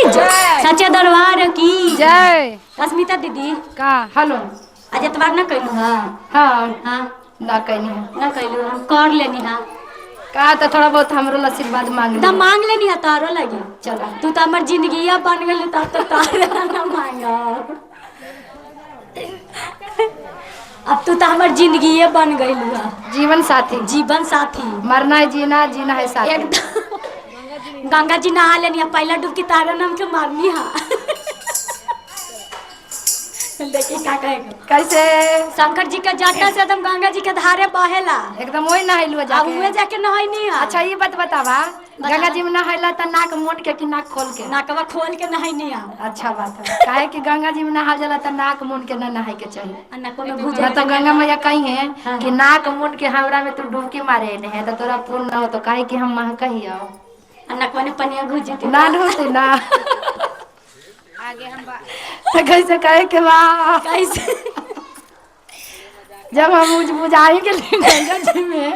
जय। सच्चे दरबार की जय। अस्मिता दीदी का हेलो आज एतबार ना कैलू हाँ हाँ हाँ ना कहनी है ना कैलू हम कर लेनी हाँ का तो थोड़ा बहुत हमरो आशीर्वाद मांग दा ली मांग लेनी है तारो लगी चलो तू तो हमार जिंदगी बन गई तब तो तारे ना मांगा अब तू तो हमार जिंदगी बन गई जीवन साथी जीवन साथी मरना है जीना जीना है साथी एकदम गंगा जी नहा लेनी है पहला डुबकी तारा नाम के मारनी है देखिए क्या कहेगा कैसे शंकर जी के जाटा से एकदम गंगा जी के धारे बहेला एकदम वही नहलू अब जाके हुए जाके नहाई नहीं है अच्छा ये बात बतावा गंगा जी में नहला तो नाक मुंड के कि नाक खोल के नाकवा खोल के नहाई नहीं है अच्छा बात है काहे कि गंगा जी में नहा जाला तो नाक मुंड के ना नहाए के चाहिए नाको में ना तो गंगा मैया कही है हाँ। कि नाक मुंड के हमरा में तू डुबकी मारे नहीं है तो तोरा पूर्ण ना हो तो काहे कि हम मह कही आओ नाकवा ने पनिया घुस जेती ना ढूंढते ना आगे हम तो कैसे कहे के बा कैसे जब हम बुझाई के लिए गंगा जी में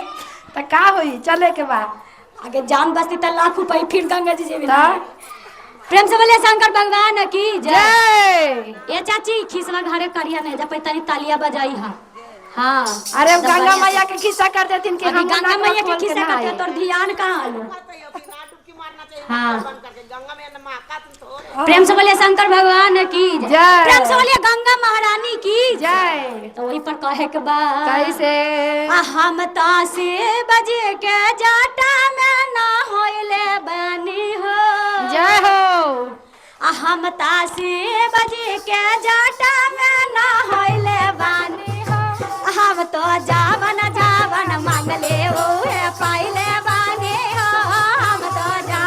तो का होई चले के बा आगे जान बसती तो लाख रुपए फिर गंगा जी जेबी तो प्रेम से बोले शंकर भगवान की जय। ये चाची खिसवा घरे करिया नहीं जब तनी तालियां बजाई हा हाँ अरे गंगा मैया के खिस्सा कर देथिन कि हम गंगा मैया के खिस्सा ना करते तोर ध्यान कहाँ आलो हाँ प्रेम से बोले शंकर भगवान की जय। प्रेम से बोले गंगा महारानी की जय। तो वही पर कहे के बाद कैसे हम तासे बजे के जाटा में ना होइले बनी हो जय हो हम तासे बजे के जाटा में ना होइले बनी हो हम तो जावन जावन मांगले ओए पाइले बनी हो हम तो जा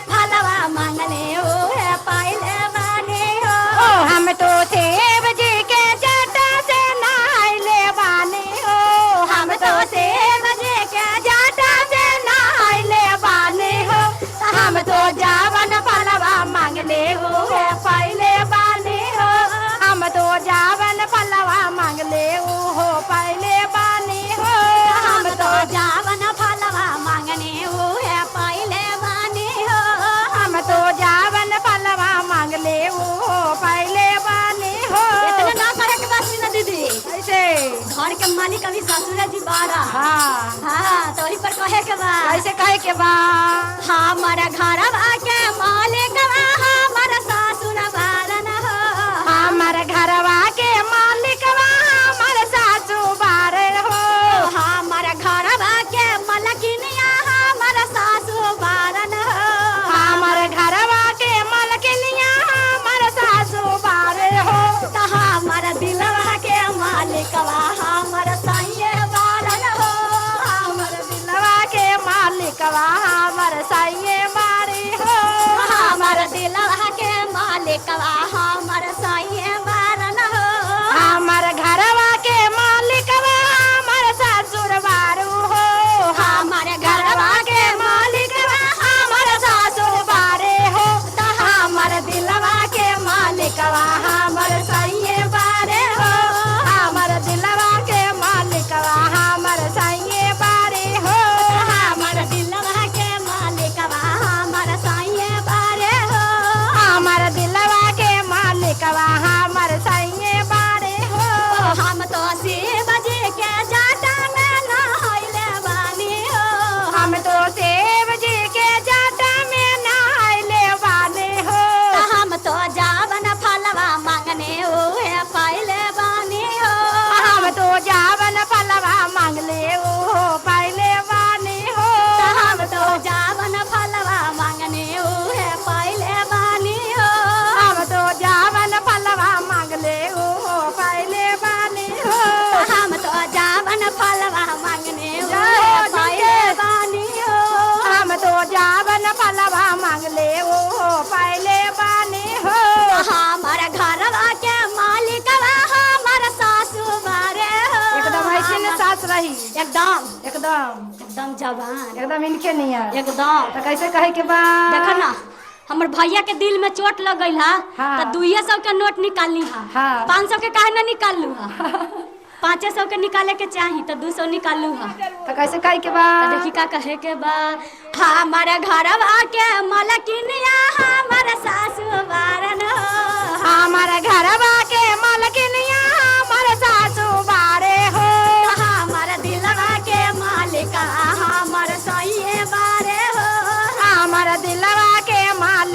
भलवा मांगले ओए पाइले बनी हो हम तो सेब जी के जाटा से नहाइले बानी हो हम तो से बजे के जाटा से नहाइले बानी हो हम तो जावन फलवा मांगले हो पाइले बानी हो हम तो जावन फलवा मांगले हो पाइले बानी हो हम तो जावन फलवा मांगने ओए पाइले बानी हो हम तो जावन फलवा मांगले हो पाइले बानी हो इतना ना करे के बस ना दीदी कैसे घर के मालिक अभी ससुर जी बारा हाँ हाँ तो वही पर कहे के बा कैसे कहे के बा हमारा घर के मालिक बा हमारा ससुर बारन हो हमार घरवा के मालिक बा हमार सासू बारे हो हमारा घर के मलकिनिया हमारा सासु बारन हो हमार घरवा के मालकिनिया हमार सासू बारे हो तो हमारा दिलवा के मालिक बा हमारा साइये बारन हो हमार दिलवा के मालिक बा हमार साइये बारे हो हमारा दिलवा के मालिक बा हमारा साइये बारन हो हमार घरवा के मालिक बा हमार सासुर बारू हो हमारे घरवा के मालिक बा हमार सासू बारे हो तो हमार दिलवा के मालिक बा हमार साइये बारे हो हमार दिलवा के मालिक बा हमार साइये बारे हो हमारा दिलवा के मालिक बा हमारा साइये बारे हो हमार दिलवा के मालिक बा हमार साइये बारे हो हम तो से बजे के जाटा में ना होइले बानी हो हम तो सेब जी के जाटा में नहाइले बाने हो तो हम तो जावन फलवा मांगने ओए पाइले बानी हो हम तो जावन फलवा मांगले ओ पाइले बाने हो तो हम तो जावन फलवा मांगने ओए पाइले बानी हो हम तो जावन फलवा मांगले ओ पाइले बाने हो हम तो जावन फलवा मांगने जय ओए हो, पाइले बानी हो हम तो जावन फलवा मांगले ओ पाइले बाने हो हमारा घरवा के मालिक बा हमारा सासू बारे हो एकदम ऐसे न सास रही एकदम एकदम एकदम जवान एकदम इनके नहीं है एकदम तो कैसे कहे के बा देखा ना हमर भैया के दिल में चोट लग गई हा हाँ। तो 200 के नोट निकालनी हा हाँ। 500 के काहे ना निकाल लू हा 500 के निकाले के चाही तो 200 निकाल लू हा तो कैसे कहे के बा तो देखी का कहे के बा हमारा घरवा के मलकिनिया हमारा सासू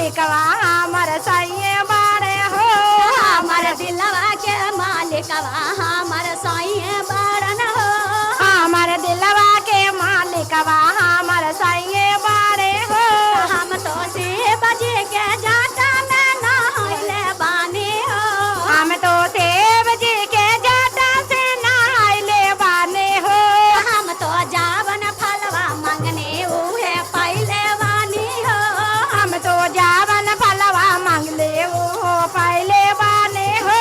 मालिकवा हमर सैये बारे हो हमर दिलवा के मालिकवा हमर सैये बारन हो हमर दिलवा के मालिकवा हमर सैये बारे हो हम तो से बजे के जाटा में नहाइले बानी हो हम तो देव जी के जाटा से नहाइले बाने हो हम तो जावन फलवा मंगने उहे पहले वानी हो हम तो जावन फलवा मांगले वो पहले बाने हो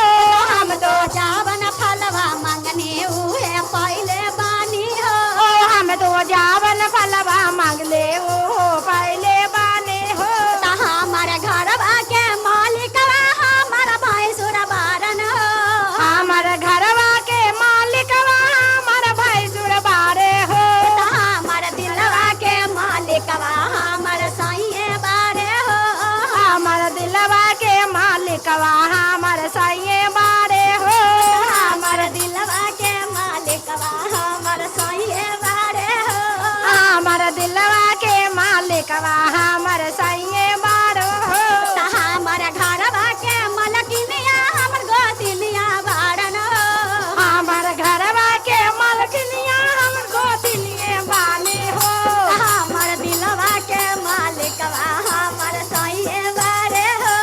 हम तो जावन फलवा मंगने उहे पहले वानी हो हम तो जावन फलवा मांगले वो पहले बाने हो हमर घरवा के मालिकवा हमर भैंसुर बारन हो हमर घरवा के मालिकवा हमर भैंसुर बारे हो हमर दिलवा के मालिकवा हमर सैये बारे हो हमर दिलवा के मालिकवा हमर सैये बारे हो हमर दिलवा के मालिकवा हमर सैये बारे हो हमर दिलवा के मालिकवा हमर सैये बारो हो हमर घरवा के मलकिनिया हमर गोतिनिया बारन हो हमर घरवा के मालकिनिया हमर गोतिनिए बाने हो हमर दिलवा के मालिकवा हमर सैये बारे हो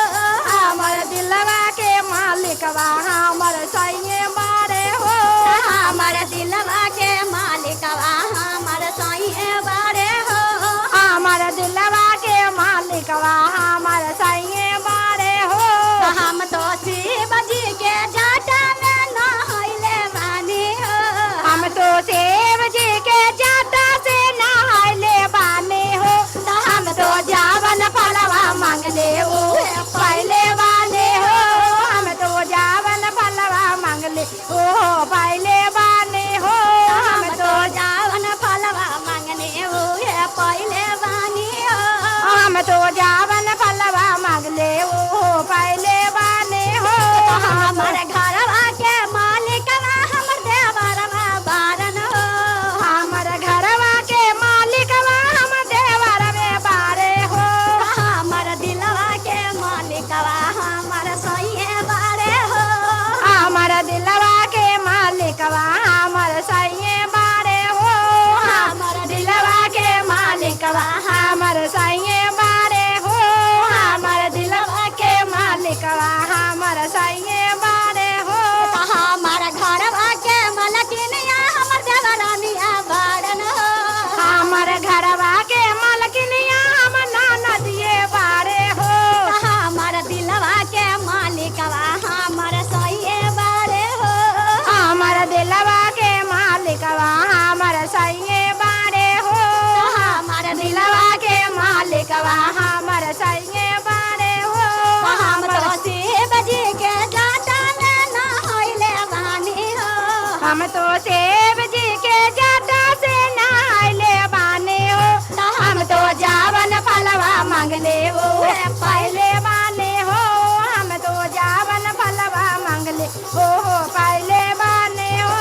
हमर दिलवा के मालिकवा हमर सैये बारे हो हमर दिलवा के मालिकवा हमर सैये बारे हो हमर दिलवा के मालिकवा हमर सैये बारे हो हम तो शिव जी के जाटा में नहाइले बानी हो हम तो शिव जी के जाटा से नहाइले बाने हो हम तो जावन फलवा मांगले ओ पहले वाले हो हम तो जावन फलवा मांगले ओ पहले बाने हो हम तो जावन फलवा मंगने उहे पहले बानी हो हम तो जावन फलवा मांगले ओ पहले बाने हो हमर घरवा के मालिकवा हमर देवरवा बारन हो हमर घरवा के मालिकवा हम देवर में बारे हो हमर दिलवा के मालिकवा हमर सैये बारे हो हमर दिलवा के मालिकवा हमर सैये बारे हो हमर दिलवा के मालिकवा हमर सैये बारे हो हमर दिलवा के मालिकवा हमर सैये बारे हो हमर घरवा के मलकिनिया हमर देवरानिया बारन हो हमर घरवा के मालकिनिया हम ननदिए बारे हो हमर दिलवा के मालिकवा हमर सैये बारे हो हमर दिलवा के मालिकवा हमर सैये बारे हो हमर दिलवा के मालिकवा हमर सैये बारे हो हम तो शिव जी के जाटा में नहाइले बानी हो हम तो शिव जी के जाटा से नहाइले बाने हो हम तो जावन फलवा मांगले वो पहले बाने हो हम तो जावन फलवा मांगले ओ पहले बाने हो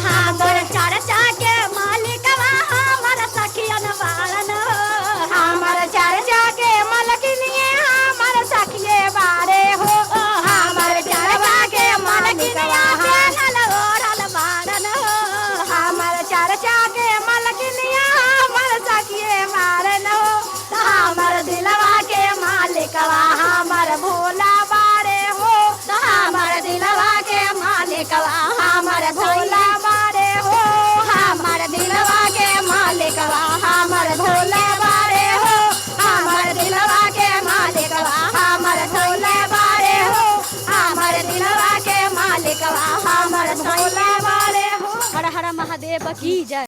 हमर चर्चा के मालिकवा हमर सखियन बारन हो हमर चर्चा के मलकिनिए हमर सखिए बारे हो हमर चरवा के मलकिनिया बेनल ओढ़ल बारन हो हमर चर्चा के मलकिनिया हमर सखिए बारे हो हमर दिलवा के मालिकवा हमर भोला बारे हो हमर दिलवा के मालिकवा हमर भोला बारे हो हमर दिलवा के मालिकवा हमर भोला बारे हो हमर दिलवा के मालिकवा हमर भोला बारे हो हमर दिलवा के मालिकवा हमर भोला बारे हो हर हर महादेव की जय।